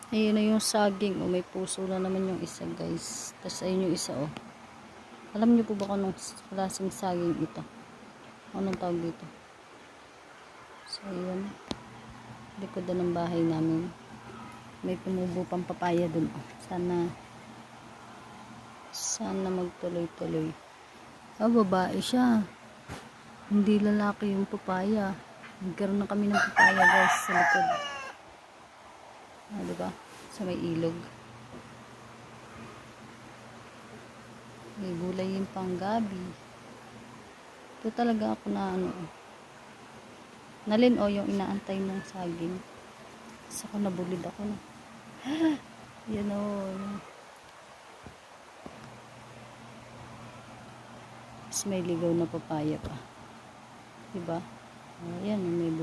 Ayun na yung saging. O, may puso na naman yung isa, guys. Tapos ayun yung isa, oh. Alam niyo po ba kung anong klaseng saging ito? Anong tawag dito? So, ayun. Likod ng bahay namin. May tumubo pang papaya dun, oh. Sana magtuloy-tuloy. Ah, babae siya. Hindi lalaki yung papaya. Nagkaroon na kami ng papaya, guys, sa likod. Ah, diba? Sa may ilog. May gulay yung panggabi. Ito talaga ako na ano. Nalin, oh, yung inaantay mong saging. Saka nabulid ako na. Yan, oh. Tapos may ligaw na papaya pa. Diba? Ayan, may